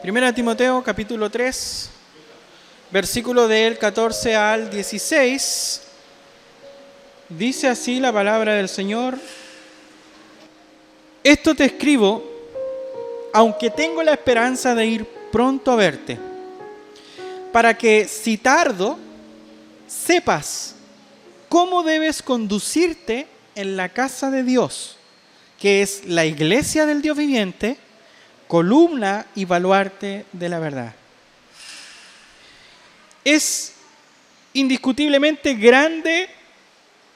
Primera Timoteo, capítulo 3, versículo del 14 al 16. Dice así la palabra del Señor: Esto te escribo, aunque tengo la esperanza de ir pronto a verte, para que, si tardo, sepas cómo debes conducirte en la casa de Dios, que es la iglesia del Dios viviente, columna y baluarte de la verdad. Es indiscutiblemente grande,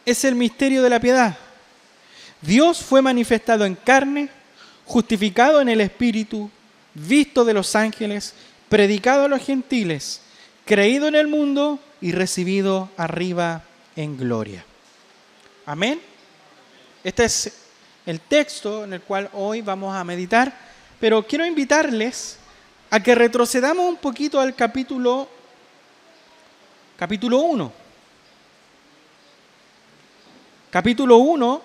es el misterio de la piedad. Dios fue manifestado en carne, justificado en el Espíritu, visto de los ángeles, predicado a los gentiles, creído en el mundo y recibido arriba en gloria. Amén. Este es el texto en el cual hoy vamos a meditar, pero quiero invitarles a que retrocedamos un poquito al capítulo 1. Capítulo 1.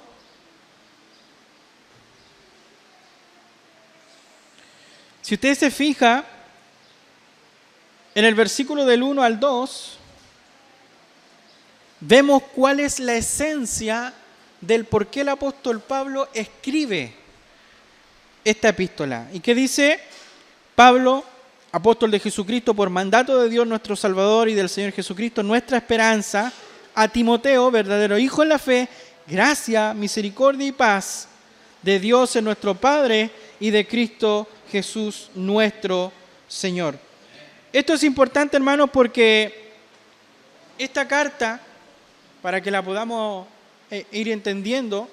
Si usted se fija, en el versículo del 1 al 2, vemos cuál es la esencia del por qué el apóstol Pablo escribe esta epístola. ¿Y qué dice? Pablo, apóstol de Jesucristo, por mandato de Dios nuestro Salvador y del Señor Jesucristo, nuestra esperanza, a Timoteo, verdadero hijo en la fe, gracia, misericordia y paz de Dios en nuestro Padre y de Cristo Jesús nuestro Señor. Esto es importante, hermanos, porque esta carta, para que la podamos ir entendiendo,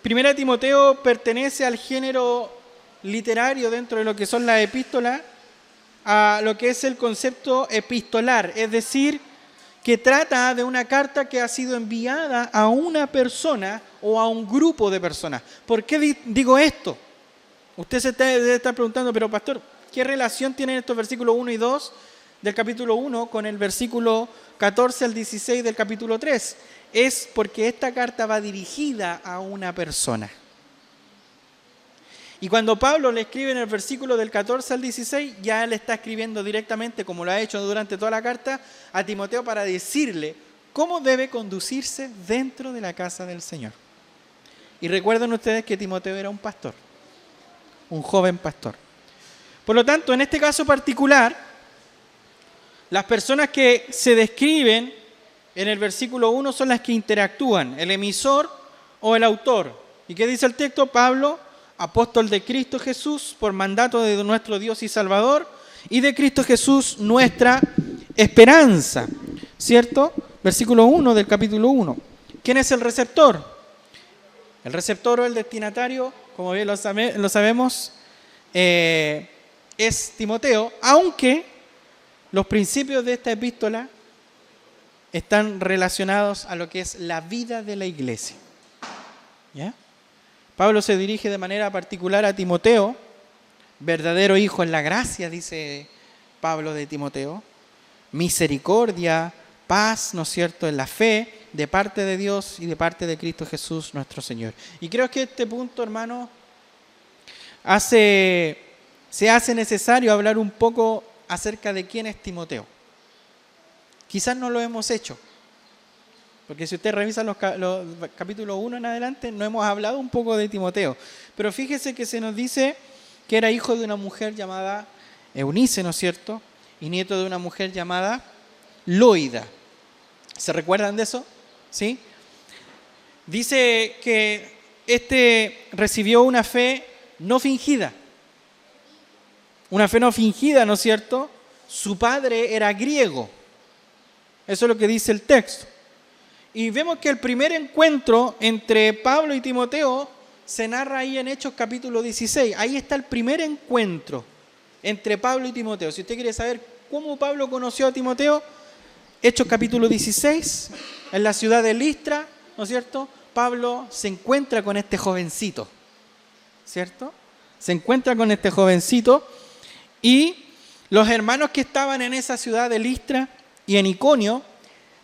Primera Timoteo pertenece al género literario dentro de lo que son las epístolas, a lo que es el concepto epistolar, es decir, que trata de una carta que ha sido enviada a una persona o a un grupo de personas. ¿Por qué digo esto? Usted se debe estar preguntando, pero pastor, ¿qué relación tienen estos versículos 1 y 2 del capítulo 1 con el versículo 14 al 16 del capítulo 3? Es porque esta carta va dirigida a una persona. Y cuando Pablo le escribe en el versículo del 14 al 16, ya él está escribiendo directamente, como lo ha hecho durante toda la carta, a Timoteo para decirle cómo debe conducirse dentro de la casa del Señor. Y recuerden ustedes que Timoteo era un pastor, un joven pastor. Por lo tanto, en este caso particular, las personas que se describen en el versículo 1 son las que interactúan, el emisor o el autor. ¿Y qué dice el texto? Pablo, apóstol de Cristo Jesús, por mandato de nuestro Dios y Salvador, y de Cristo Jesús nuestra esperanza, ¿cierto? Versículo 1 del capítulo 1. ¿Quién es el receptor? El receptor o el destinatario, como bien lo sabemos, es Timoteo, aunque los principios de esta epístola están relacionados a lo que es la vida de la iglesia. ¿Ya? Pablo se dirige de manera particular a Timoteo, verdadero hijo en la gracia, dice Pablo de Timoteo, misericordia, paz, ¿no es cierto?, en la fe, de parte de Dios y de parte de Cristo Jesús nuestro Señor. Y creo que este punto, hermano, se hace necesario hablar un poco acerca de quién es Timoteo. Quizás no lo hemos hecho, porque si usted revisa los capítulos 1 en adelante, no hemos hablado un poco de Timoteo. Pero fíjese que se nos dice que era hijo de una mujer llamada Eunice, ¿no es cierto?, y nieto de una mujer llamada Loida. ¿Se recuerdan de eso? ¿Sí? Dice que recibió una fe no fingida. Una fe no fingida, ¿no es cierto? Su padre era griego. Eso es lo que dice el texto. Y vemos que el primer encuentro entre Pablo y Timoteo se narra ahí en Hechos capítulo 16. Ahí está el primer encuentro entre Pablo y Timoteo. Si usted quiere saber cómo Pablo conoció a Timoteo, Hechos capítulo 16, en la ciudad de Listra, ¿no es cierto? Pablo se encuentra con este jovencito, ¿cierto? Se encuentra con este jovencito y los hermanos que estaban en esa ciudad de Listra y en Iconio,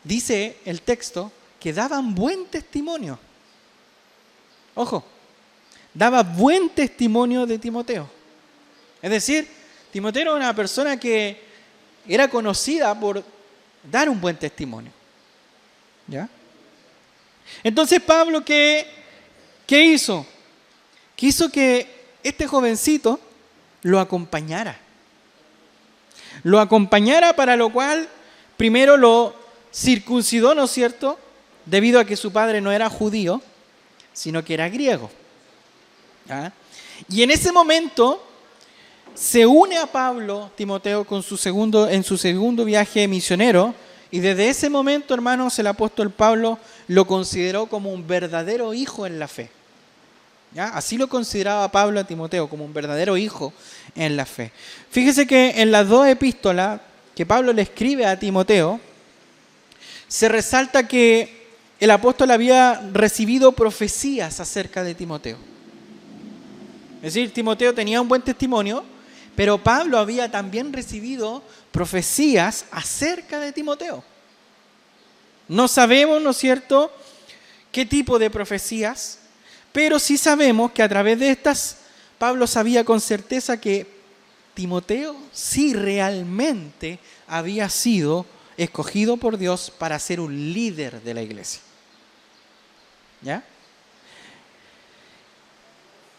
dice el texto, que daban buen testimonio. Ojo, daba buen testimonio de Timoteo. Es decir, Timoteo era una persona que era conocida por dar un buen testimonio. ¿Ya? Entonces Pablo, ¿qué hizo? Quiso que este jovencito lo acompañara. Lo acompañara, para lo cual primero lo circuncidó, ¿no es cierto? Debido a que su padre no era judío, sino que era griego. ¿Ya? Y en ese momento se une a Pablo, Timoteo, en su segundo viaje misionero, y desde ese momento, hermanos, el apóstol Pablo lo consideró como un verdadero hijo en la fe. ¿Ya? Así lo consideraba Pablo a Timoteo, como un verdadero hijo en la fe. Fíjese que en las dos epístolas que Pablo le escribe a Timoteo, se resalta que el apóstol había recibido profecías acerca de Timoteo. Es decir, Timoteo tenía un buen testimonio, pero Pablo había también recibido profecías acerca de Timoteo. No sabemos, ¿no es cierto?, qué tipo de profecías, pero sí sabemos que a través de estas, Pablo sabía con certeza que Timoteo sí realmente había sido escogido por Dios para ser un líder de la iglesia. ¿Ya?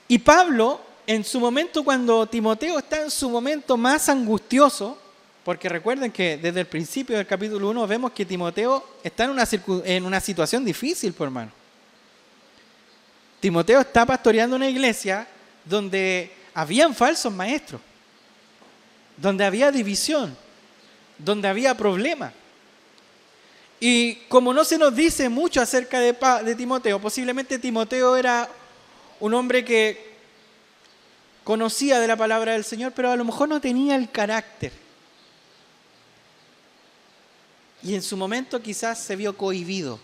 Y Pablo, en su momento, cuando Timoteo está en su momento más angustioso, porque recuerden que desde el principio del capítulo 1 vemos que Timoteo está en una situación difícil, por hermano. Timoteo está pastoreando una iglesia donde habían falsos maestros, donde había división, donde había problemas. Y como no se nos dice mucho acerca de Timoteo, posiblemente Timoteo era un hombre que conocía de la palabra del Señor, pero a lo mejor no tenía el carácter. Y en su momento quizás se vio cohibido.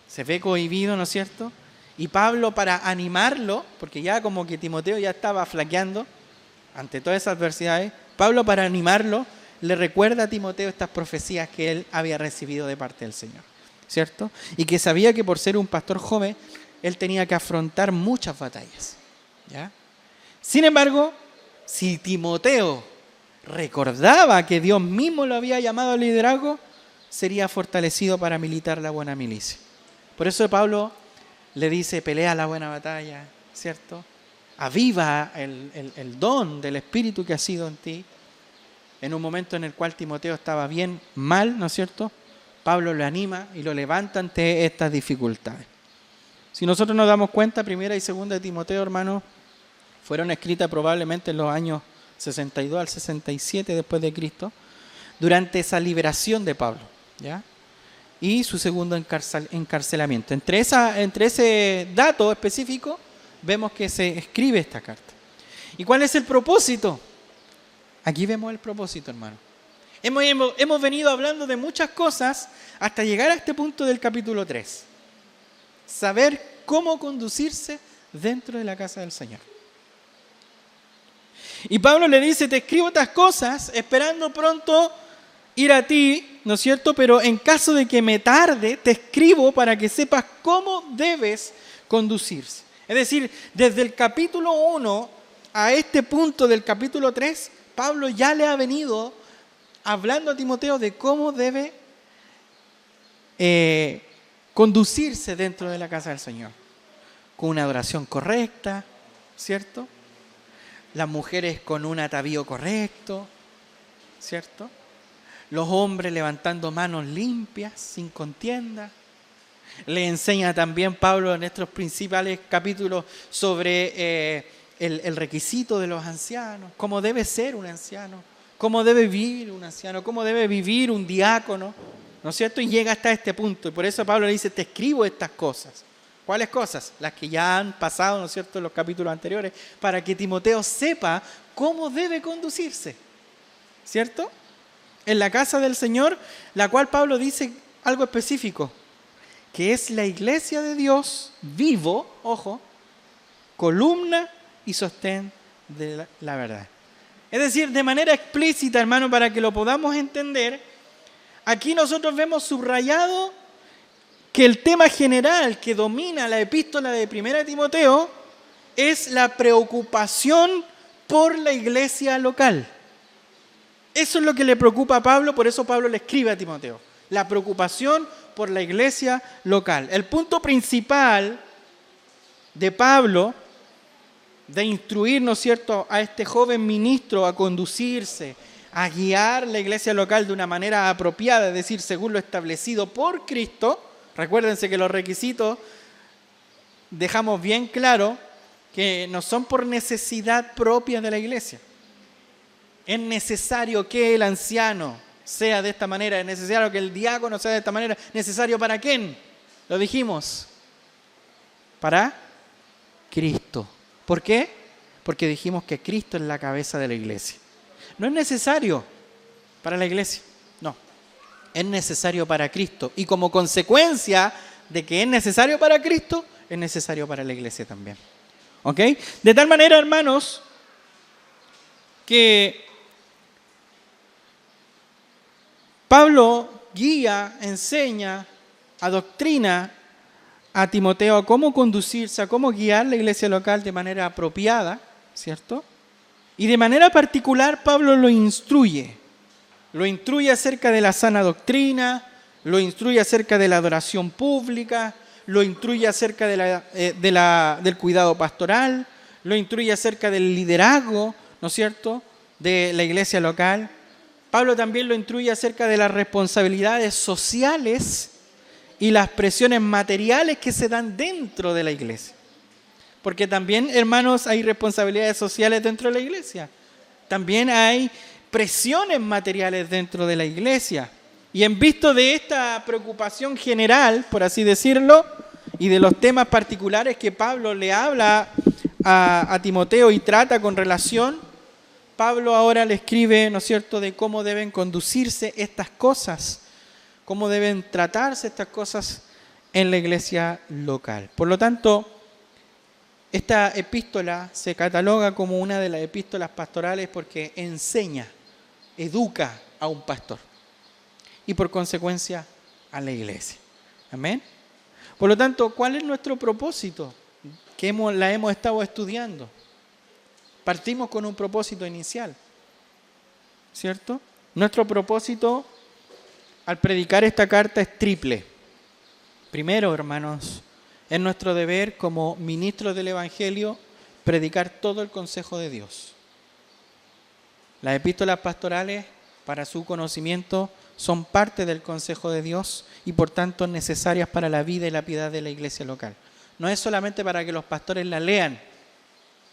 Se ve cohibido, ¿no es cierto? Y Pablo, para animarlo, porque ya como que Timoteo ya estaba flaqueando ante todas esas adversidades, Pablo, para animarlo, le recuerda a Timoteo estas profecías que él había recibido de parte del Señor, ¿cierto? Y que sabía que por ser un pastor joven, él tenía que afrontar muchas batallas, ¿ya? Sin embargo, si Timoteo recordaba que Dios mismo lo había llamado al liderazgo, sería fortalecido para militar la buena milicia. Por eso Pablo le dice, pelea la buena batalla, ¿cierto? Aviva el don del Espíritu que ha sido en ti. En un momento en el cual Timoteo estaba bien mal, ¿no es cierto? Pablo lo anima y lo levanta ante estas dificultades. Si nosotros nos damos cuenta, primera y segunda de Timoteo, hermanos, fueron escritas probablemente en los años 62 al 67 después de Cristo, durante esa liberación de Pablo, ¿ya? Y su segundo encarcelamiento. Entre ese dato específico, vemos que se escribe esta carta. ¿Y cuál es el propósito? Aquí vemos el propósito, hermano. Hemos venido hablando de muchas cosas hasta llegar a este punto del capítulo 3. Saber cómo conducirse dentro de la casa del Señor. Y Pablo le dice, te escribo estas cosas esperando pronto ir a ti, ¿no es cierto? Pero en caso de que me tarde, te escribo para que sepas cómo debes conducirse. Es decir, desde el capítulo 1 a este punto del capítulo 3, Pablo ya le ha venido hablando a Timoteo de cómo debe conducirse dentro de la casa del Señor. Con una adoración correcta, ¿cierto? Las mujeres con un atavío correcto, ¿cierto? Los hombres levantando manos limpias, sin contienda. Le enseña también Pablo en estos principales capítulos sobre el requisito de los ancianos, cómo debe ser un anciano, cómo debe vivir un anciano, cómo debe vivir un diácono, ¿no es cierto? Y llega hasta este punto. Y por eso Pablo le dice, te escribo estas cosas. ¿Cuáles cosas? Las que ya han pasado, ¿no es cierto?, en los capítulos anteriores, para que Timoteo sepa cómo debe conducirse, ¿cierto? En la casa del Señor, la cual Pablo dice algo específico, que es la iglesia de Dios vivo, ojo, columna y sostén de la verdad. Es decir, de manera explícita, hermano, para que lo podamos entender, aquí nosotros vemos subrayado que el tema general que domina la epístola de 1 Timoteo es la preocupación por la iglesia local. Eso es lo que le preocupa a Pablo, por eso Pablo le escribe a Timoteo. La preocupación por la iglesia local. El punto principal de Pablo de instruir, ¿no es cierto?, a este joven ministro a conducirse, a guiar la iglesia local de una manera apropiada, es decir, según lo establecido por Cristo. Recuérdense que los requisitos dejamos bien claro que no son por necesidad propia de la iglesia. Es necesario que el anciano sea de esta manera, es necesario que el diácono sea de esta manera. ¿Necesario para quién? Lo dijimos. Para Cristo. ¿Por qué? Porque dijimos que Cristo es la cabeza de la iglesia. No es necesario para la iglesia, no. Es necesario para Cristo. Y como consecuencia de que es necesario para Cristo, es necesario para la iglesia también. ¿Ok? De tal manera, hermanos, que Pablo guía, enseña, adoctrina a Timoteo a cómo conducirse, a cómo guiar la iglesia local de manera apropiada, ¿cierto? Y de manera particular Pablo lo instruye acerca de la sana doctrina, lo instruye acerca de la adoración pública, lo instruye acerca del cuidado pastoral, lo instruye acerca del liderazgo, ¿no es cierto?, de la iglesia local. Pablo también lo instruye acerca de las responsabilidades sociales y las presiones materiales que se dan dentro de la iglesia. Porque también, hermanos, hay responsabilidades sociales dentro de la iglesia. También hay presiones materiales dentro de la iglesia. Y en visto de esta preocupación general, por así decirlo, y de los temas particulares que Pablo le habla a Timoteo y trata con relación, Pablo ahora le escribe, ¿no es cierto?, de cómo deben conducirse estas cosas, cómo deben tratarse estas cosas en la iglesia local. Por lo tanto, esta epístola se cataloga como una de las epístolas pastorales porque enseña, educa a un pastor y por consecuencia a la iglesia. Amén. Por lo tanto, ¿cuál es nuestro propósito? Que la hemos estado estudiando. Partimos con un propósito inicial, ¿cierto? Nuestro propósito al predicar esta carta es triple. Primero, hermanos, es nuestro deber como ministros del Evangelio predicar todo el consejo de Dios. Las epístolas pastorales, para su conocimiento, son parte del consejo de Dios y por tanto necesarias para la vida y la piedad de la iglesia local. No es solamente para que los pastores la lean,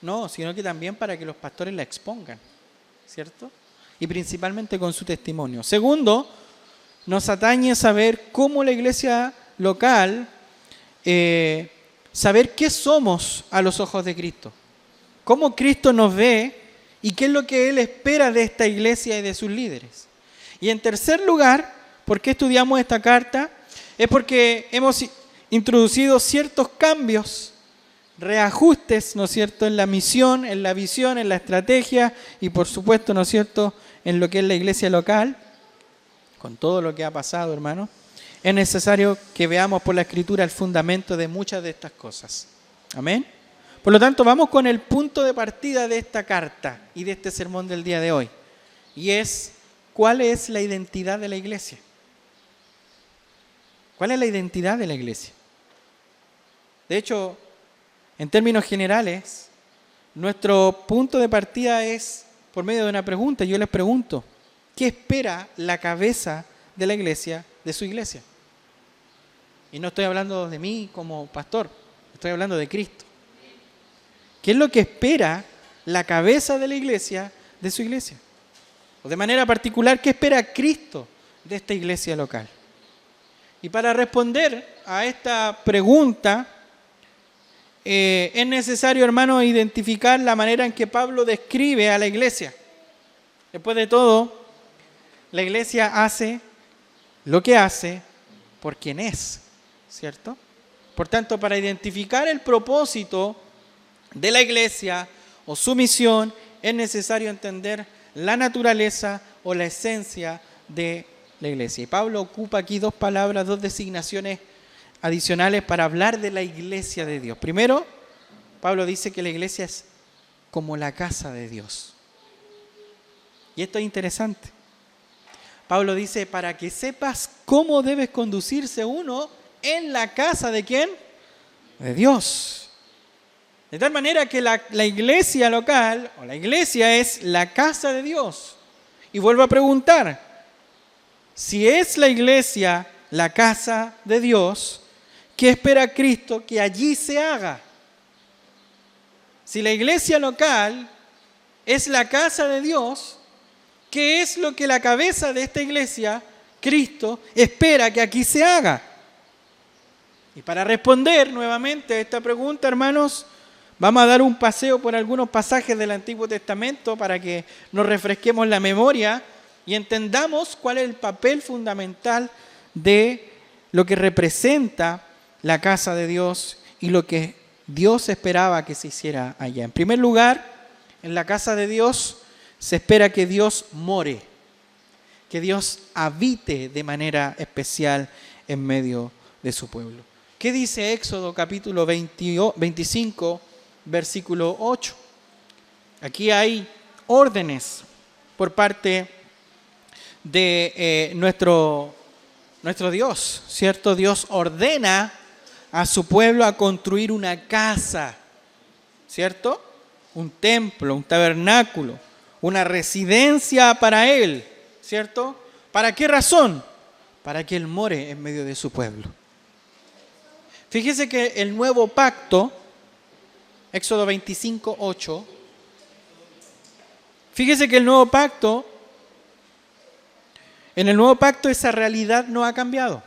no, sino que también para que los pastores la expongan, ¿cierto? Y principalmente con su testimonio. Segundo, nos atañe saber cómo la iglesia local, saber qué somos a los ojos de Cristo, cómo Cristo nos ve y qué es lo que Él espera de esta iglesia y de sus líderes. Y en tercer lugar, ¿por qué estudiamos esta carta? Es porque hemos introducido ciertos cambios, reajustes, ¿no es cierto?, en la misión, en la visión, en la estrategia y por supuesto, ¿no es cierto?, en lo que es la iglesia local, con todo lo que ha pasado, hermano. Es necesario que veamos por la Escritura el fundamento de muchas de estas cosas. Amén. Por lo tanto, vamos con el punto de partida de esta carta y de este sermón del día de hoy. Y es, ¿cuál es la identidad de la iglesia? ¿Cuál es la identidad de la iglesia? De hecho, en términos generales, nuestro punto de partida es por medio de una pregunta. Yo les pregunto, ¿qué espera la cabeza de la iglesia de su iglesia? Y no estoy hablando de mí como pastor, estoy hablando de Cristo. ¿Qué es lo que espera la cabeza de la iglesia de su iglesia? O de manera particular, ¿qué espera Cristo de esta iglesia local? Y para responder a esta pregunta, es necesario, hermano, identificar la manera en que Pablo describe a la iglesia. Después de todo, la iglesia hace lo que hace por quien es, ¿cierto? Por tanto, para identificar el propósito de la iglesia o su misión, es necesario entender la naturaleza o la esencia de la iglesia. Y Pablo ocupa aquí dos palabras, dos designaciones adicionales para hablar de la iglesia de Dios. Primero, Pablo dice que la iglesia es como la casa de Dios. Y esto es interesante. Pablo dice, para que sepas cómo debes conducirse uno en la casa ¿de quién? De Dios. De tal manera que la iglesia local, o la iglesia es la casa de Dios. Y vuelvo a preguntar, si es la iglesia la casa de Dios, ¿qué espera Cristo que allí se haga? Si la iglesia local es la casa de Dios, ¿qué es lo que la cabeza de esta iglesia, Cristo, espera que aquí se haga? Y para responder nuevamente a esta pregunta, hermanos, vamos a dar un paseo por algunos pasajes del Antiguo Testamento para que nos refresquemos la memoria y entendamos cuál es el papel fundamental de lo que representa la casa de Dios y lo que Dios esperaba que se hiciera allá. En primer lugar, en la casa de Dios se espera que Dios more, que Dios habite de manera especial en medio de su pueblo. ¿Qué dice Éxodo capítulo 25, versículo 8? Aquí hay órdenes por parte de nuestro Dios, ¿cierto? Dios ordena a su pueblo a construir una casa, ¿cierto? Un templo, un tabernáculo, una residencia para Él, ¿cierto? ¿Para qué razón? Para que Él more en medio de su pueblo. Fíjese que el nuevo pacto, Éxodo 25, 8, fíjese que en el nuevo pacto esa realidad no ha cambiado.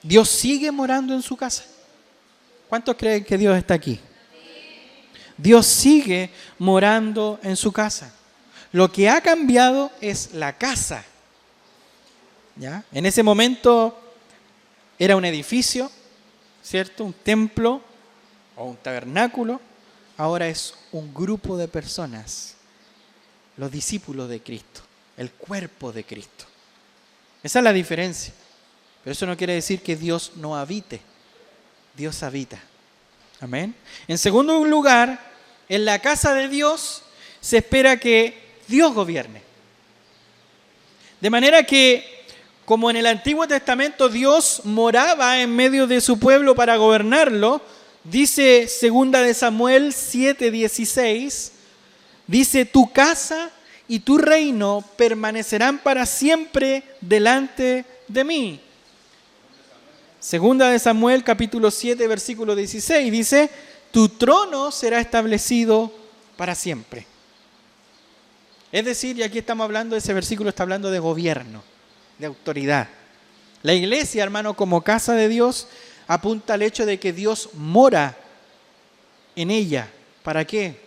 Dios sigue morando en su casa. ¿Cuántos creen que Dios está aquí? Dios sigue morando en su casa. Lo que ha cambiado es la casa. ¿Ya? En ese momento era un edificio, ¿cierto? Un templo o un tabernáculo. Ahora es un grupo de personas, los discípulos de Cristo, el cuerpo de Cristo. Esa es la diferencia. Pero eso no quiere decir que Dios no habite. Dios habita. Amén. En segundo lugar, en la casa de Dios se espera que Dios gobierne. De manera que, como en el Antiguo Testamento Dios moraba en medio de su pueblo para gobernarlo, dice 2 de Samuel 7:16, dice, tu casa y tu reino permanecerán para siempre delante de mí. 2 de Samuel capítulo 7 versículo 16 dice, tu trono será establecido para siempre. Es decir, y aquí estamos hablando, ese versículo está hablando de gobierno, de autoridad. La iglesia, hermano, como casa de Dios, apunta al hecho de que Dios mora en ella. ¿Para qué?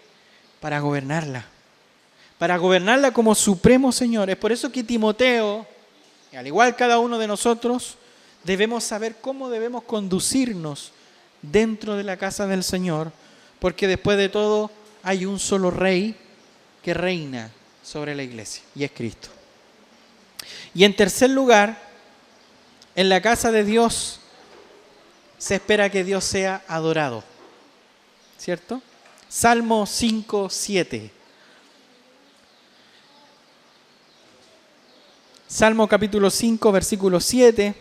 Para gobernarla. Para gobernarla como supremo Señor. Es por eso que Timoteo, al igual cada uno de nosotros, debemos saber cómo debemos conducirnos dentro de la casa del Señor, porque después de todo hay un solo rey que reina sobre la iglesia, y es Cristo. Y en tercer lugar, en la casa de Dios se espera que Dios sea adorado, ¿cierto? Salmo 5, 7. Salmo capítulo 5, versículo 7.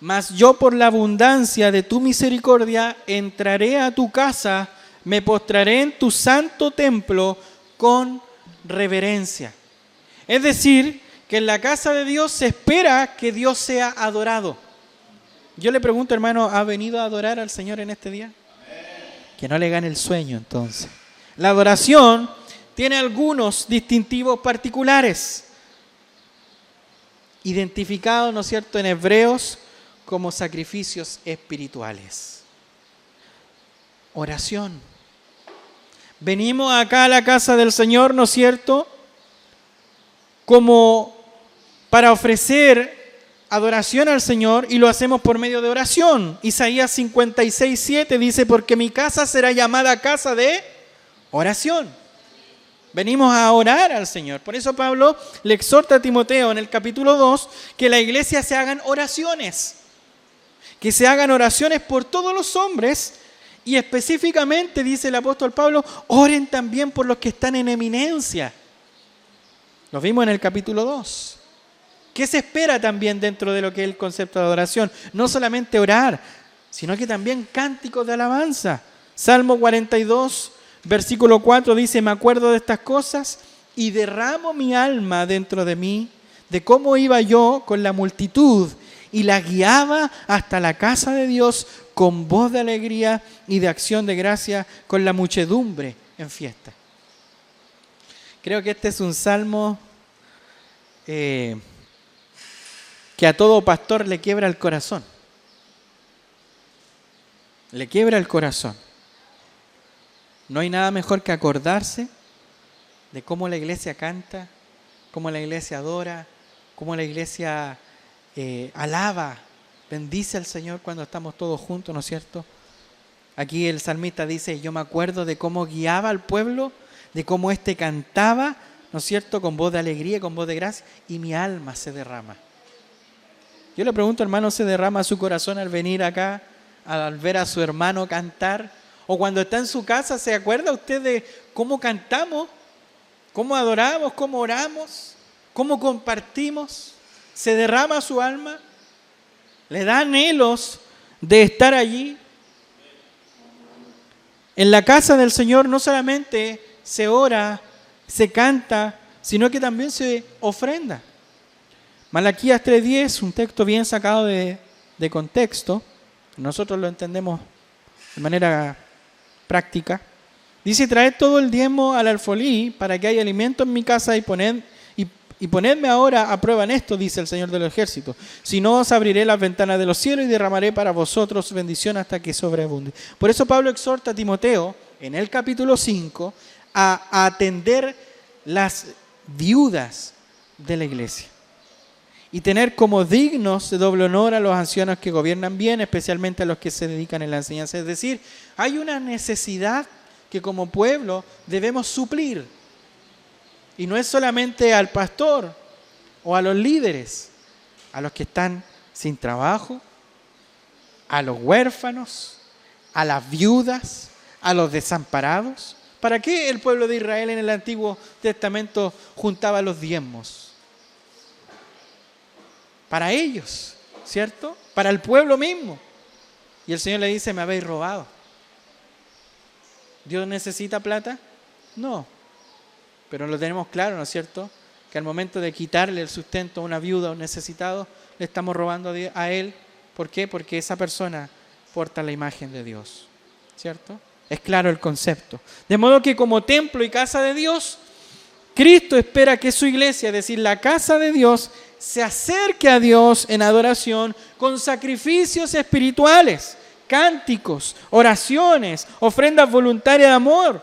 Mas yo por la abundancia de tu misericordia entraré a tu casa, me postraré en tu santo templo con reverencia. Es decir, que en la casa de Dios se espera que Dios sea adorado. Yo le pregunto, hermano, ¿ha venido a adorar al Señor en este día? Que no le gane el sueño, entonces. La adoración tiene algunos distintivos particulares, identificados, ¿no es cierto?, en Hebreos como sacrificios espirituales. Oración. Venimos acá a la casa del Señor, ¿no es cierto?, como para ofrecer adoración al Señor, y lo hacemos por medio de oración. Isaías 56, 7 dice, porque mi casa será llamada casa de oración. Venimos a orar al Señor. Por eso Pablo le exhorta a Timoteo en el capítulo 2 que la iglesia se hagan oraciones. Que se hagan oraciones por todos los hombres Y específicamente, dice el apóstol Pablo, oren también por los que están en eminencia. Lo vimos en el capítulo 2. ¿Qué se espera también dentro de lo que es el concepto de adoración? No solamente orar, sino que también cánticos de alabanza. Salmo 42, versículo 4 dice, me acuerdo de estas cosas y derramo mi alma dentro de mí, de cómo iba yo con la multitud y la guiaba hasta la casa de Dios con voz de alegría y de acción de gracia, con la muchedumbre en fiesta. Creo que este es un salmo que a todo pastor le quiebra el corazón. Le quiebra el corazón. No hay nada mejor que acordarse de cómo la iglesia canta, cómo la iglesia adora, cómo la iglesia alaba, bendice al Señor cuando estamos todos juntos, ¿no es cierto? Aquí el salmista dice, yo me acuerdo de cómo guiaba al pueblo, de cómo éste cantaba, ¿no es cierto?, con voz de alegría, con voz de gracia, y mi alma se derrama. Yo le pregunto, hermano, ¿se derrama su corazón al venir acá, al ver a su hermano cantar? O cuando está en su casa, ¿se acuerda usted de cómo cantamos, cómo adoramos, cómo oramos, cómo compartimos? ¿Se derrama su alma? ¿Le da anhelos de estar allí? En la casa del Señor no solamente se ora, se canta, sino que también se ofrenda. Malaquías 3:10, un texto bien sacado de contexto, nosotros lo entendemos de manera práctica. Dice, traed todo el diezmo al alfolí para que haya alimento en mi casa y ponedme ahora a prueba en esto, dice el Señor de los ejércitos. Si no, os abriré las ventanas de los cielos y derramaré para vosotros bendición hasta que sobreabunde. Por eso Pablo exhorta a Timoteo, en el capítulo 5, a atender las viudas de la iglesia y tener como dignos de doble honor a los ancianos que gobiernan bien, especialmente a los que se dedican en la enseñanza. Es decir, hay una necesidad que como pueblo debemos suplir. Y no es solamente al pastor o a los líderes, a los que están sin trabajo, a los huérfanos, a las viudas, a los desamparados. ¿Para qué el pueblo de Israel en el Antiguo Testamento juntaba los diezmos? Para ellos, ¿cierto? Para el pueblo mismo. Y el Señor le dice, me habéis robado. ¿Dios necesita plata? No. Pero lo tenemos claro, ¿no es cierto? Que al momento de quitarle el sustento a una viuda o un necesitado, le estamos robando a él. ¿Por qué? Porque esa persona porta la imagen de Dios, ¿cierto? Es claro el concepto. De modo que como templo y casa de Dios, Cristo espera que su iglesia, es decir, la casa de Dios, se acerque a Dios en adoración con sacrificios espirituales, cánticos, oraciones, ofrendas voluntarias de amor,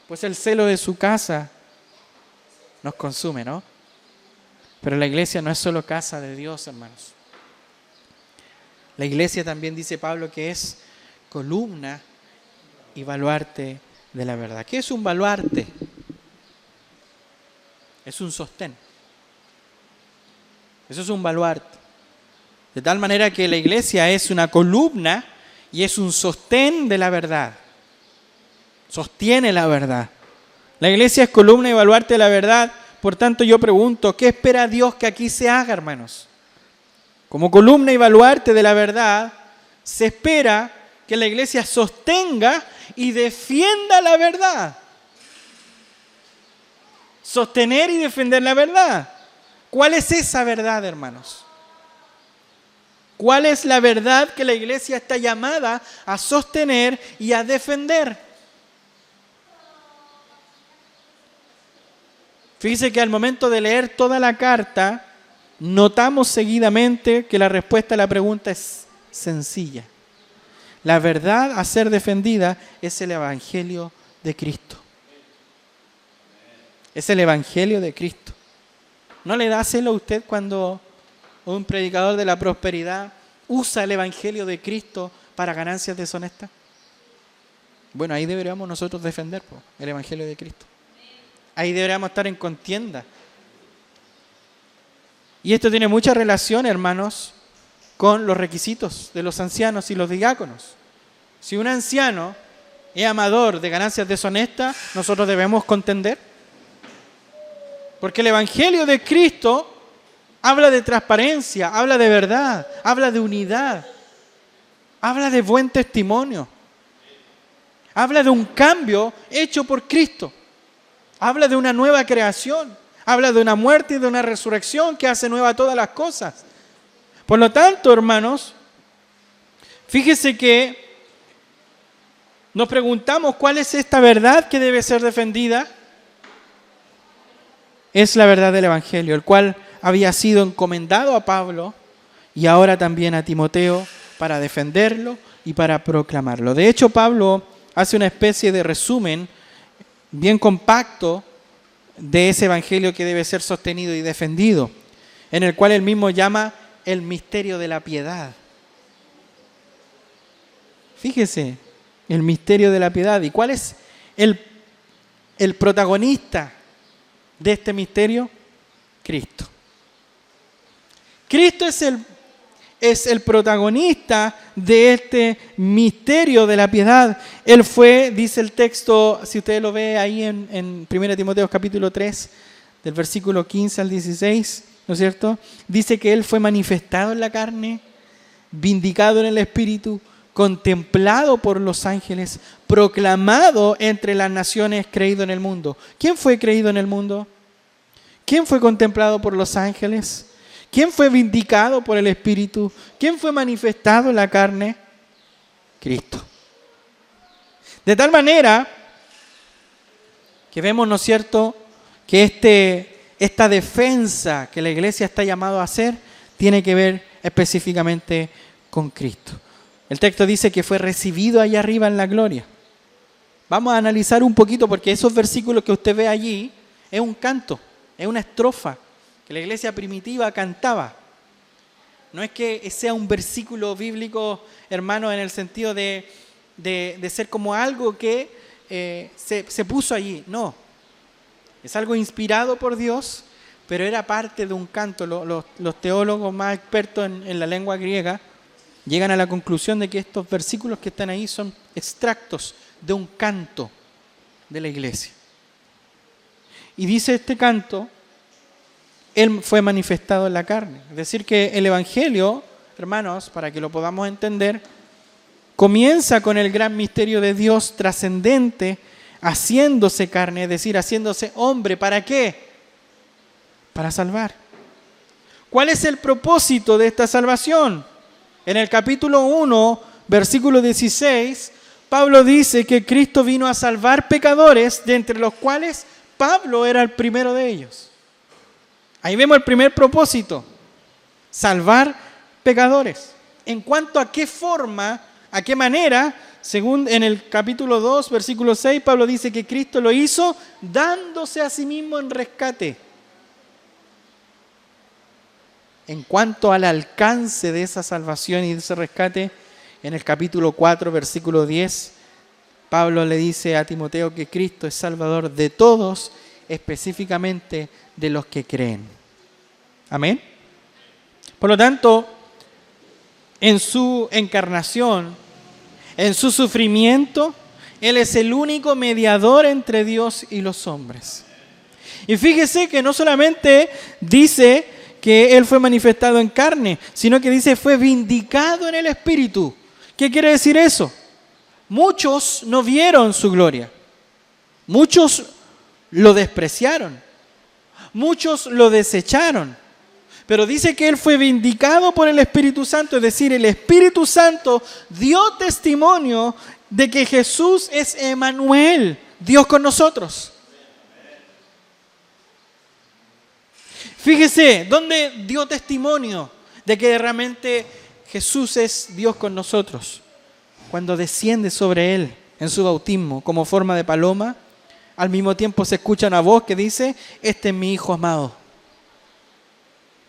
pues el celo de su casa nos consume, ¿no? Pero la iglesia no es solo casa de Dios, hermanos. La iglesia también, dice Pablo, que es columna y baluarte de la verdad. ¿Qué es un baluarte? Es un sostén. Eso es un baluarte. De tal manera que la iglesia es una columna y es un sostén de la verdad. Sostiene la verdad. La iglesia es columna y baluarte de la verdad. Por tanto, yo pregunto, ¿qué espera Dios que aquí se haga, hermanos? Como columna y baluarte de la verdad, se espera que la iglesia sostenga y defienda la verdad. Sostener y defender la verdad. ¿Cuál es esa verdad, hermanos? ¿Cuál es la verdad que la iglesia está llamada a sostener y a defender? Fíjese que al momento de leer toda la carta, notamos seguidamente que la respuesta a la pregunta es sencilla. La verdad a ser defendida es el Evangelio de Cristo. Es el Evangelio de Cristo. ¿No le da celo a usted cuando un predicador de la prosperidad usa el Evangelio de Cristo para ganancias deshonestas? Bueno, ahí deberíamos nosotros defender el Evangelio de Cristo. Ahí deberíamos estar en contienda. Y esto tiene mucha relación, hermanos, con los requisitos de los ancianos y los diáconos. Si un anciano es amador de ganancias deshonestas, nosotros debemos contender. Porque el Evangelio de Cristo habla de transparencia, habla de verdad, habla de unidad, habla de buen testimonio, habla de un cambio hecho por Cristo, habla de una nueva creación, habla de una muerte y de una resurrección que hace nueva todas las cosas. Por lo tanto, hermanos, fíjese que nos preguntamos cuál es esta verdad que debe ser defendida. Es la verdad del Evangelio, el cual había sido encomendado a Pablo y ahora también a Timoteo para defenderlo y para proclamarlo. De hecho, Pablo hace una especie de resumen bien compacto de ese Evangelio que debe ser sostenido y defendido, en el cual él mismo llama el misterio de la piedad. Fíjese, el misterio de la piedad. ¿Y cuál es el protagonista de este misterio? Cristo. Cristo es el protagonista de este misterio de la piedad. Él fue, dice el texto, si usted lo ve ahí en 1 Timoteo capítulo 3, del versículo 15 al 16, ¿no es cierto? Dice que Él fue manifestado en la carne, vindicado en el Espíritu, contemplado por los ángeles, proclamado entre las naciones, creído en el mundo. ¿Quién fue creído en el mundo? ¿Quién fue contemplado por los ángeles? ¿Quién fue vindicado por el Espíritu? ¿Quién fue manifestado en la carne? Cristo. De tal manera que vemos, ¿no es cierto?, que esta defensa que la iglesia está llamada a hacer tiene que ver específicamente con Cristo. El texto dice que fue recibido allá arriba en la gloria. Vamos a analizar un poquito porque esos versículos que usted ve allí es un canto, es una estrofa que la iglesia primitiva cantaba. No es que sea un versículo bíblico, hermano, en el sentido de ser como algo que se puso allí. No, es algo inspirado por Dios, pero era parte de un canto. Los teólogos más expertos en la lengua griega llegan a la conclusión de que estos versículos que están ahí son extractos de un canto de la iglesia. Y dice este canto, Él fue manifestado en la carne. Es decir, que el Evangelio, hermanos, para que lo podamos entender, comienza con el gran misterio de Dios trascendente, haciéndose carne, es decir, haciéndose hombre. ¿Para qué? Para salvar. ¿Cuál es el propósito de esta salvación? En el capítulo 1, versículo 16, Pablo dice que Cristo vino a salvar pecadores, de entre los cuales Pablo era el primero de ellos. Ahí vemos el primer propósito, salvar pecadores. En cuanto a qué forma, a qué manera, según en el capítulo 2, versículo 6, Pablo dice que Cristo lo hizo dándose a sí mismo en rescate. En cuanto al alcance de esa salvación y de ese rescate, en el capítulo 4, versículo 10, Pablo le dice a Timoteo que Cristo es Salvador de todos, específicamente de los que creen. Amén. Por lo tanto, en su encarnación, en su sufrimiento, Él es el único mediador entre Dios y los hombres. Y fíjese que no solamente dice que Él fue manifestado en carne, sino que dice fue vindicado en el Espíritu. ¿Qué quiere decir eso? Muchos no vieron su gloria. Muchos lo despreciaron. Muchos lo desecharon. Pero dice que Él fue vindicado por el Espíritu Santo, es decir, el Espíritu Santo dio testimonio de que Jesús es Emmanuel, Dios con nosotros. Fíjese, ¿dónde dio testimonio de que realmente Jesús es Dios con nosotros? Cuando desciende sobre Él en su bautismo como forma de paloma, al mismo tiempo se escucha una voz que dice, este es mi Hijo amado.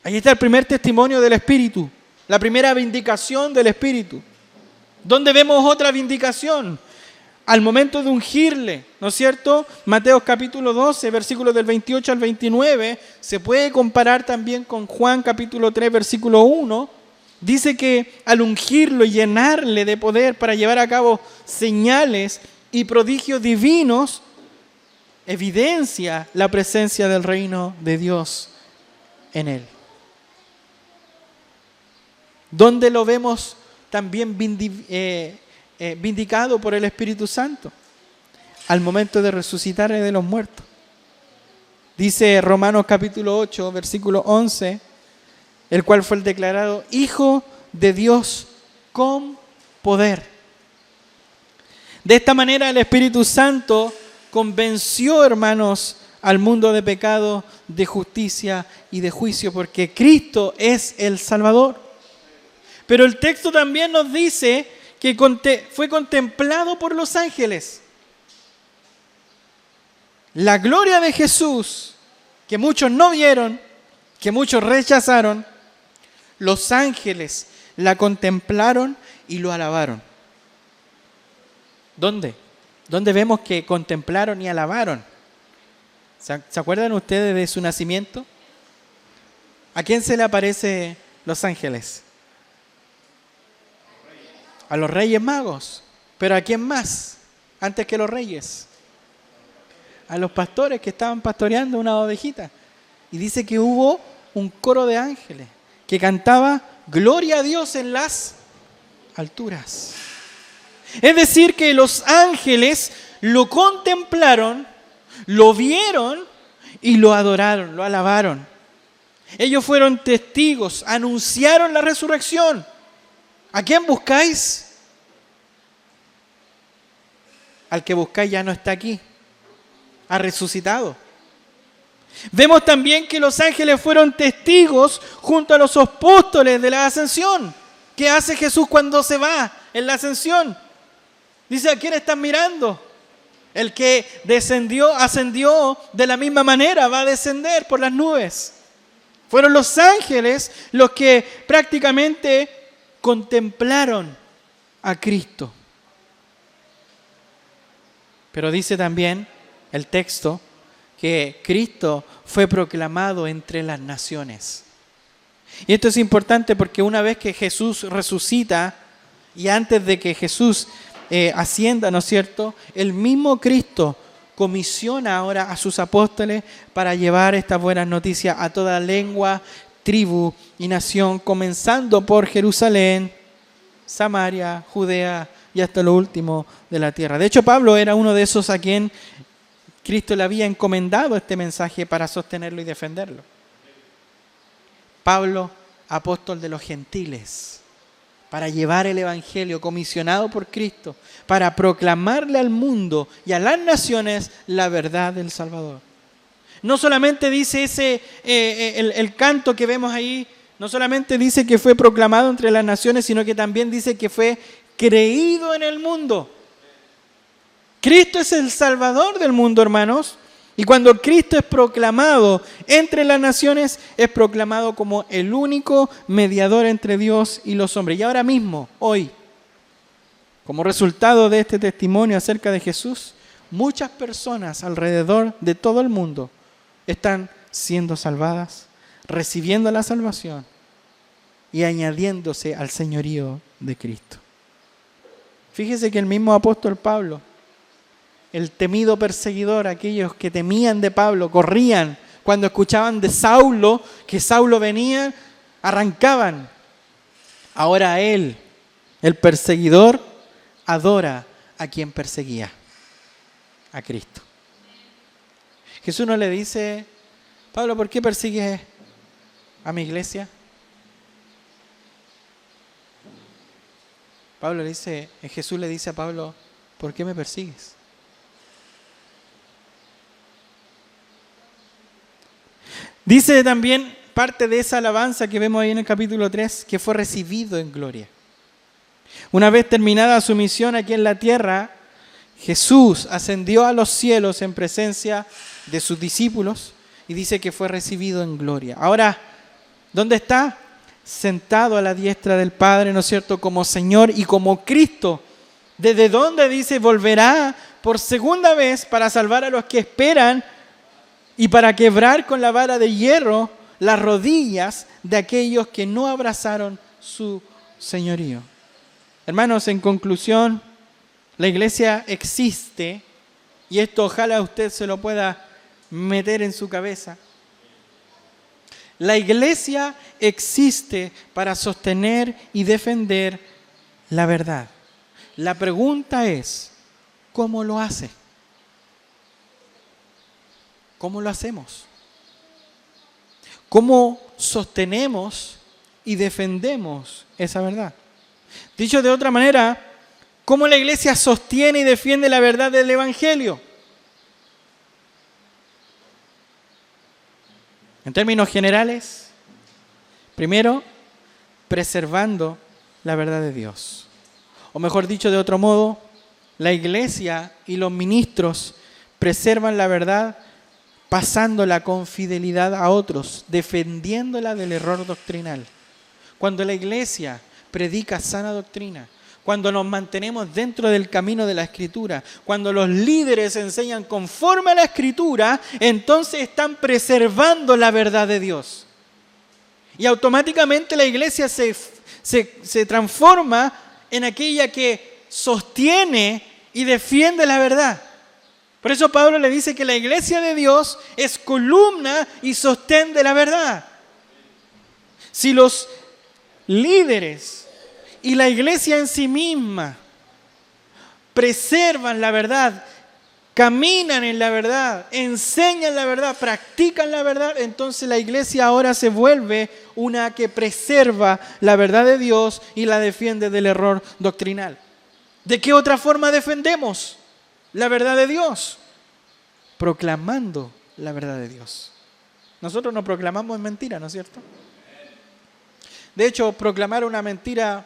Ahí está el primer testimonio del Espíritu, la primera vindicación del Espíritu. ¿Dónde vemos otra vindicación? Al momento de ungirle, ¿no es cierto? Mateo capítulo 12, versículos del 28 al 29, se puede comparar también con Juan capítulo 3, versículo 1, Dice que al ungirlo y llenarle de poder para llevar a cabo señales y prodigios divinos, evidencia la presencia del reino de Dios en él. ¿Dónde lo vemos también vindicado por el Espíritu Santo? Al momento de resucitar de los muertos. Dice Romanos capítulo 8, versículo 11, el cual fue el declarado Hijo de Dios con poder. De esta manera el Espíritu Santo convenció, hermanos, al mundo de pecado, de justicia y de juicio, porque Cristo es el Salvador. Pero el texto también nos dice que fue contemplado por los ángeles. La gloria de Jesús, que muchos no vieron, que muchos rechazaron, los ángeles la contemplaron y lo alabaron. ¿Dónde? ¿Dónde vemos que contemplaron y alabaron? ¿Se acuerdan ustedes de su nacimiento? ¿A quién se le aparece los ángeles? A los reyes magos. ¿Pero a quién más? Antes que los reyes. A los pastores que estaban pastoreando una ovejita. Y dice que hubo un coro de ángeles que cantaba gloria a Dios en las alturas. Es decir, que los ángeles lo contemplaron, lo vieron y lo adoraron, lo alabaron. Ellos fueron testigos, anunciaron la resurrección. ¿A quién buscáis? Al que buscáis ya no está aquí, ha resucitado. Vemos también que los ángeles fueron testigos junto a los apóstoles de la ascensión. ¿Qué hace Jesús cuando se va en la ascensión? Dice, ¿a quién están mirando? El que ascendió de la misma manera, va a descender por las nubes. Fueron los ángeles los que prácticamente contemplaron a Cristo. Pero dice también el texto que Cristo fue proclamado entre las naciones. Y esto es importante porque una vez que Jesús resucita y antes de que Jesús ascienda, ¿no es cierto?, el mismo Cristo comisiona ahora a sus apóstoles para llevar estas buenas noticias a toda lengua, tribu y nación, comenzando por Jerusalén, Samaria, Judea y hasta lo último de la tierra. De hecho, Pablo era uno de esos a quien Cristo le había encomendado este mensaje para sostenerlo y defenderlo. Pablo, apóstol de los gentiles, para llevar el evangelio, comisionado por Cristo, para proclamarle al mundo y a las naciones la verdad del Salvador. No solamente dice el canto que vemos ahí, no solamente dice que fue proclamado entre las naciones, sino que también dice que fue creído en el mundo. Cristo es el Salvador del mundo, hermanos. Y cuando Cristo es proclamado entre las naciones, es proclamado como el único mediador entre Dios y los hombres. Y ahora mismo, hoy, como resultado de este testimonio acerca de Jesús, muchas personas alrededor de todo el mundo están siendo salvadas, recibiendo la salvación y añadiéndose al señorío de Cristo. Fíjese que el mismo apóstol Pablo, el temido perseguidor, aquellos que temían de Pablo, corrían cuando escuchaban de Saulo, que Saulo venía, arrancaban. Ahora él, el perseguidor, adora a quien perseguía, a Cristo. Jesús no le dice, Pablo, ¿por qué persigues a mi iglesia? Jesús le dice a Pablo, ¿por qué me persigues? Dice también parte de esa alabanza que vemos ahí en el capítulo 3, que fue recibido en gloria. Una vez terminada su misión aquí en la tierra, Jesús ascendió a los cielos en presencia de sus discípulos y dice que fue recibido en gloria. Ahora, ¿dónde está? Sentado a la diestra del Padre, ¿no es cierto?, como Señor y como Cristo. ¿Desde dónde dice? Volverá por segunda vez para salvar a los que esperan y para quebrar con la vara de hierro las rodillas de aquellos que no abrazaron su señorío. Hermanos, en conclusión, la iglesia existe, y esto ojalá usted se lo pueda meter en su cabeza. La iglesia existe para sostener y defender la verdad. La pregunta es, ¿cómo lo hace? ¿Cómo lo hacemos? ¿Cómo sostenemos y defendemos esa verdad? Dicho de otra manera, ¿cómo la iglesia sostiene y defiende la verdad del Evangelio? En términos generales, primero, preservando la verdad de Dios. O mejor dicho de otro modo, la iglesia y los ministros preservan la verdad pasándola con fidelidad a otros, defendiéndola del error doctrinal. Cuando la iglesia predica sana doctrina, cuando nos mantenemos dentro del camino de la Escritura, cuando los líderes enseñan conforme a la Escritura, entonces están preservando la verdad de Dios. Y automáticamente la iglesia se transforma en aquella que sostiene y defiende la verdad. Por eso Pablo le dice que la iglesia de Dios es columna y sostén de la verdad. Si los líderes y la iglesia en sí misma preservan la verdad, caminan en la verdad, enseñan la verdad, practican la verdad, entonces la iglesia ahora se vuelve una que preserva la verdad de Dios y la defiende del error doctrinal. ¿De qué otra forma defendemos la verdad de Dios? Proclamando la verdad de Dios. Nosotros no proclamamos mentira, ¿no es cierto? De hecho, proclamar una mentira,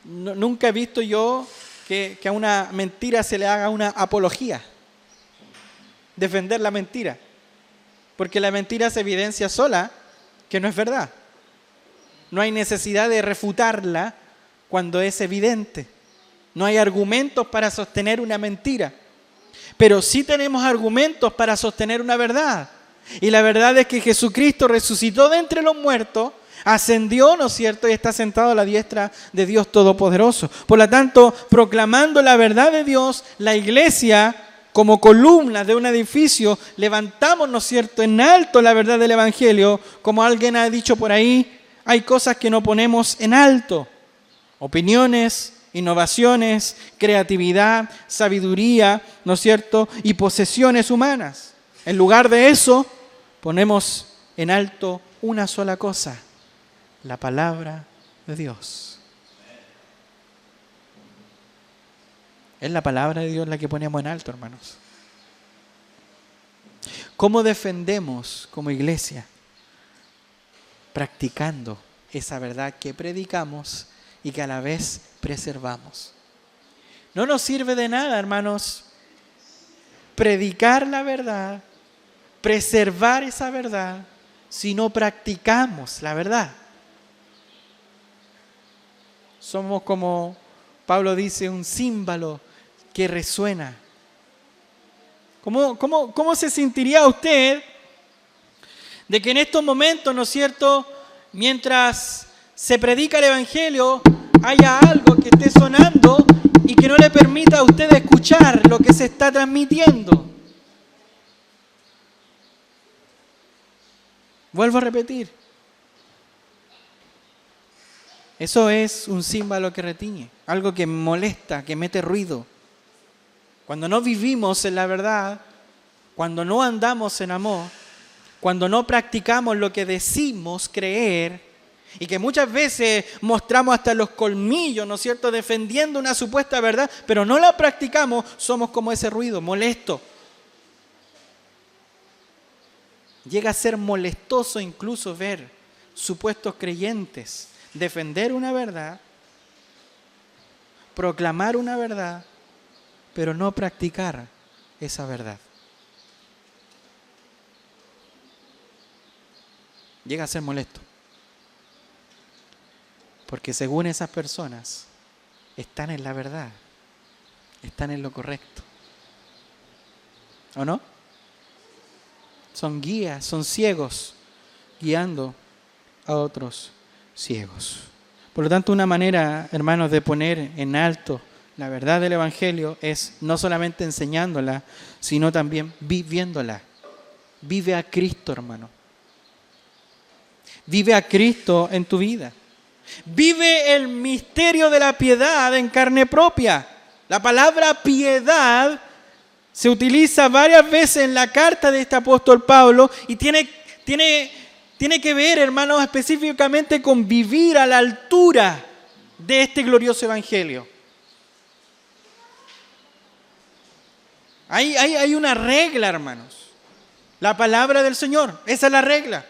nunca he visto yo que a una mentira se le haga una apología. Defender la mentira. Porque la mentira se evidencia sola que no es verdad. No hay necesidad de refutarla cuando es evidente. No hay argumentos para sostener una mentira. Pero sí tenemos argumentos para sostener una verdad. Y la verdad es que Jesucristo resucitó de entre los muertos, ascendió, ¿no es cierto?, y está sentado a la diestra de Dios Todopoderoso. Por lo tanto, proclamando la verdad de Dios, la iglesia, como columna de un edificio, levantamos, ¿no es cierto?, en alto la verdad del Evangelio. Como alguien ha dicho por ahí, hay cosas que no ponemos en alto. Opiniones, innovaciones, creatividad, sabiduría, ¿no es cierto?, y posesiones humanas. En lugar de eso, ponemos en alto una sola cosa: la palabra de Dios. Es la palabra de Dios la que ponemos en alto, hermanos. ¿Cómo defendemos como iglesia? Practicando esa verdad que predicamos y que a la vez preservamos. No nos sirve de nada, hermanos, predicar la verdad, preservar esa verdad, si no practicamos la verdad. Somos, como Pablo dice, un címbalo que resuena. ¿Cómo se sentiría usted de que en estos momentos, ¿no es cierto?, mientras se predica el Evangelio, haya algo que esté sonando y que no le permita a usted escuchar lo que se está transmitiendo? Vuelvo a repetir. Eso es un címbalo que retiñe, algo que molesta, que mete ruido. Cuando no vivimos en la verdad, cuando no andamos en amor, cuando no practicamos lo que decimos creer, y que muchas veces mostramos hasta los colmillos, ¿no es cierto?, defendiendo una supuesta verdad, pero no la practicamos, somos como ese ruido, molesto. Llega a ser molestoso incluso ver supuestos creyentes defender una verdad, proclamar una verdad, pero no practicar esa verdad. Llega a ser molesto. Porque según esas personas, están en la verdad, están en lo correcto. ¿O no? Son guías, son ciegos, guiando a otros ciegos. Por lo tanto, una manera, hermanos, de poner en alto la verdad del Evangelio es no solamente enseñándola, sino también viviéndola. Vive a Cristo, hermano. Vive a Cristo en tu vida. Vive el misterio de la piedad en carne propia. La palabra piedad se utiliza varias veces en la carta de este apóstol Pablo y tiene que ver, hermanos, específicamente con vivir a la altura de este glorioso evangelio. Hay una regla, hermanos. La palabra del Señor, esa es la regla.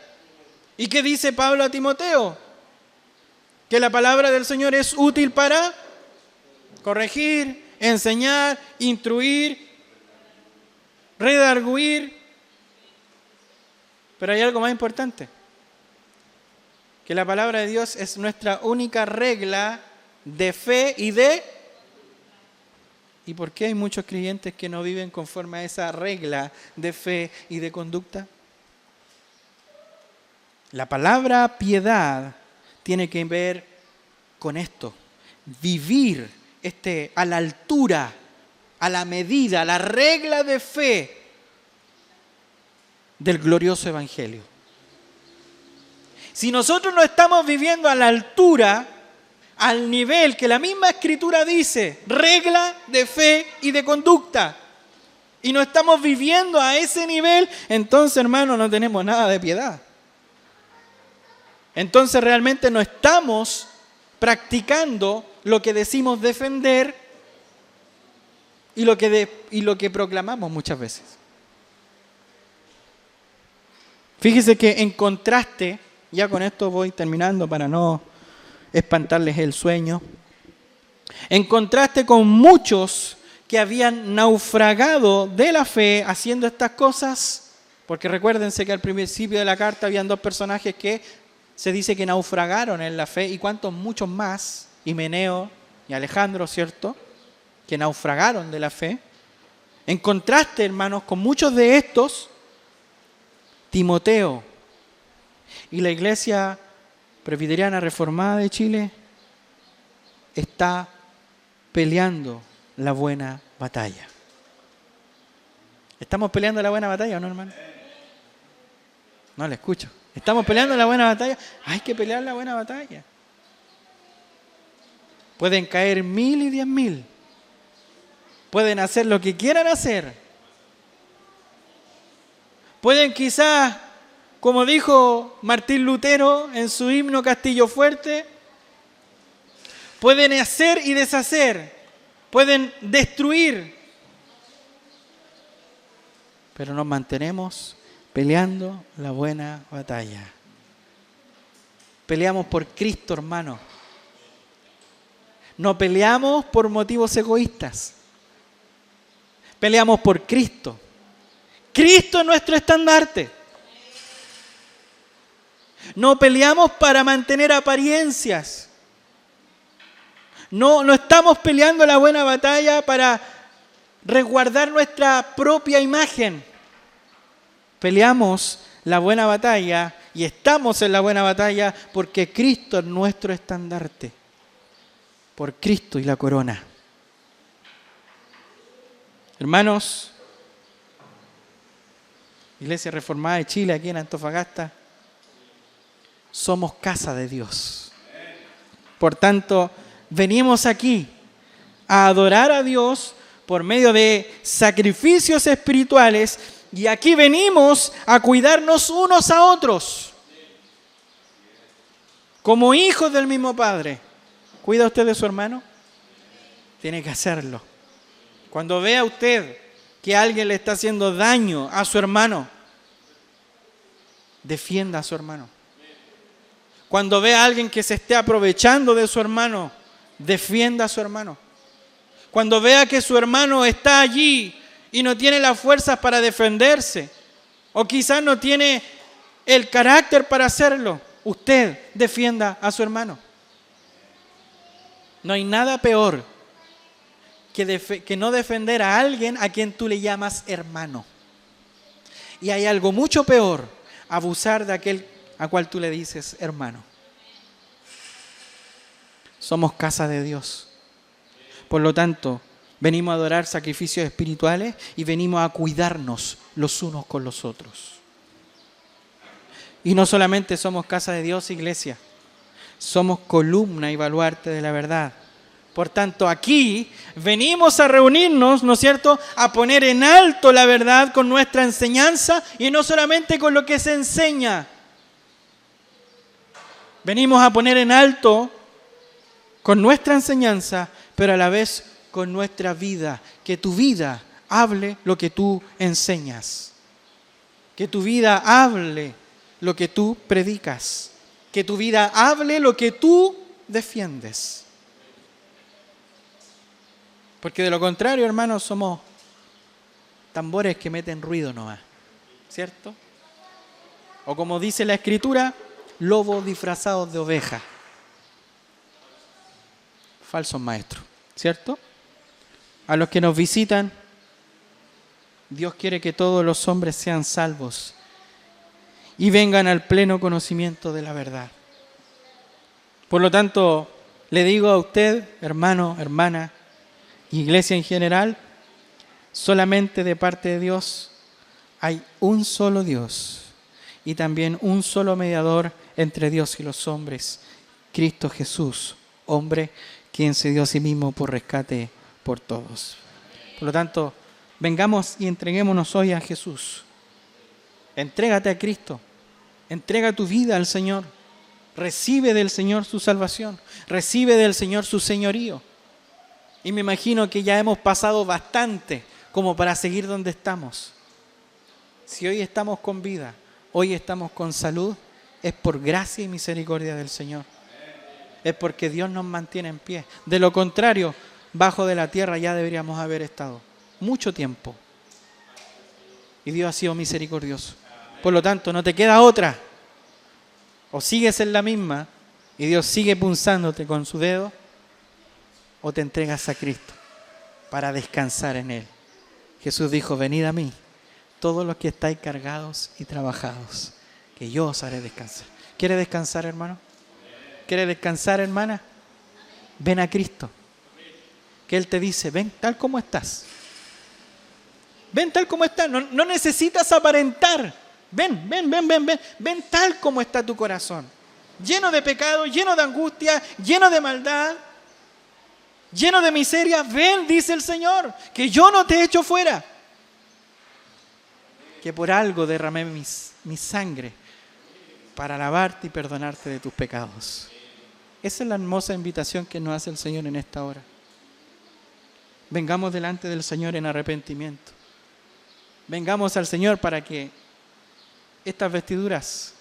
¿Y qué dice Pablo a Timoteo? Que la palabra del Señor es útil para corregir, enseñar, instruir, redarguir. Pero hay algo más importante. Que la palabra de Dios es nuestra única regla de fe y de... ¿Y por qué hay muchos creyentes que no viven conforme a esa regla de fe y de conducta? La palabra piedad tiene que ver con esto. Vivir a la altura, a la medida, a la regla de fe del glorioso evangelio. Si nosotros no estamos viviendo a la altura, al nivel que la misma Escritura dice, regla de fe y de conducta, y no estamos viviendo a ese nivel, entonces, hermano, no tenemos nada de piedad. Entonces realmente no estamos practicando lo que decimos defender y lo que proclamamos muchas veces. Fíjese que en contraste, ya con esto voy terminando para no espantarles el sueño, en contraste con muchos que habían naufragado de la fe haciendo estas cosas, porque recuérdense que al principio de la carta habían dos personajes que se dice que naufragaron en la fe, y cuantos muchos más, Himeneo y Alejandro, ¿cierto?, que naufragaron de la fe. En contraste, hermanos, con muchos de estos, Timoteo y la Iglesia Presbiteriana Reformada de Chile está peleando la buena batalla. ¿Estamos peleando la buena batalla o no, hermano? No le escucho. ¿Estamos peleando la buena batalla? Hay que pelear la buena batalla. Pueden caer 1000 y 10.000. Pueden hacer lo que quieran hacer. Pueden quizás, como dijo Martín Lutero en su himno Castillo Fuerte, pueden hacer y deshacer, pueden destruir, pero nos mantenemos peleando la buena batalla. Peleamos por Cristo, hermano. No peleamos por motivos egoístas. Peleamos por Cristo. Cristo es nuestro estandarte. No peleamos para mantener apariencias. No estamos peleando la buena batalla para resguardar nuestra propia imagen. Peleamos la buena batalla y estamos en la buena batalla porque Cristo es nuestro estandarte. Por Cristo y la corona. Hermanos, Iglesia Reformada de Chile, aquí en Antofagasta, somos casa de Dios. Por tanto, venimos aquí a adorar a Dios por medio de sacrificios espirituales y aquí venimos a cuidarnos unos a otros. Como hijos del mismo Padre. ¿Cuida usted de su hermano? Tiene que hacerlo. Cuando vea usted que alguien le está haciendo daño a su hermano, defienda a su hermano. Cuando vea a alguien que se esté aprovechando de su hermano, defienda a su hermano. Cuando vea que su hermano está allí y no tiene las fuerzas para defenderse, o quizás no tiene el carácter para hacerlo, usted defienda a su hermano. No hay nada peor que no defender a alguien a quien tú le llamas hermano. Y hay algo mucho peor, abusar de aquel a cual tú le dices hermano. Somos casa de Dios. Por lo tanto, venimos a adorar sacrificios espirituales y venimos a cuidarnos los unos con los otros. Y no solamente somos casa de Dios, iglesia, somos columna y baluarte de la verdad. Por tanto, aquí venimos a reunirnos, ¿no es cierto?, a poner en alto la verdad con nuestra enseñanza y no solamente con lo que se enseña. Venimos a poner en alto con nuestra enseñanza, pero a la vez con nuestra vida. Que tu vida hable lo que tú enseñas. Que tu vida hable lo que tú predicas. Que tu vida hable lo que tú defiendes. Porque de lo contrario, hermanos, somos tambores que meten ruido nomás, ¿cierto? O como dice la Escritura, lobos disfrazados de oveja. Falsos maestros, ¿cierto? A los que nos visitan, Dios quiere que todos los hombres sean salvos y vengan al pleno conocimiento de la verdad. Por lo tanto, le digo a usted, hermano, hermana, iglesia en general, solamente de parte de Dios hay un solo Dios y también un solo mediador entre Dios y los hombres, Cristo Jesús, hombre quien se dio a sí mismo por rescate por todos. Por lo tanto, vengamos y entreguémonos hoy a Jesús. Entrégate a Cristo, entrega tu vida al Señor, recibe del Señor su salvación, recibe del Señor su señorío. Y me imagino que ya hemos pasado bastante como para seguir donde estamos. Si hoy estamos con vida, hoy estamos con salud, es por gracia y misericordia del Señor. Es porque Dios nos mantiene en pie. De lo contrario, bajo de la tierra ya deberíamos haber estado mucho tiempo. Y Dios ha sido misericordioso. Por lo tanto, no te queda otra. O sigues en la misma y Dios sigue punzándote con su dedo, o te entregas a Cristo para descansar en Él. Jesús dijo, venid a mí, todos los que estáis cargados y trabajados, que yo os haré descansar. ¿Quiere descansar, hermano? ¿Quiere descansar, hermana? Ven a Cristo. Que Él te dice, ven tal como estás. Ven tal como estás, no necesitas aparentar. Ven tal como está tu corazón. Lleno de pecado, lleno de angustia, lleno de maldad, lleno de miseria. Ven, dice el Señor, que yo no te echo fuera. Que por algo derramé mi sangre para lavarte y perdonarte de tus pecados. Esa es la hermosa invitación que nos hace el Señor en esta hora. Vengamos delante del Señor en arrepentimiento. Vengamos al Señor para que estas vestiduras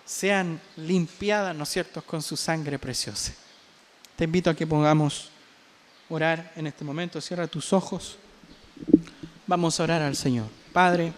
sean limpiadas, ¿no es cierto?, con su sangre preciosa. Te invito a que pongamos orar en este momento. Cierra tus ojos. Vamos a orar al Señor. Padre,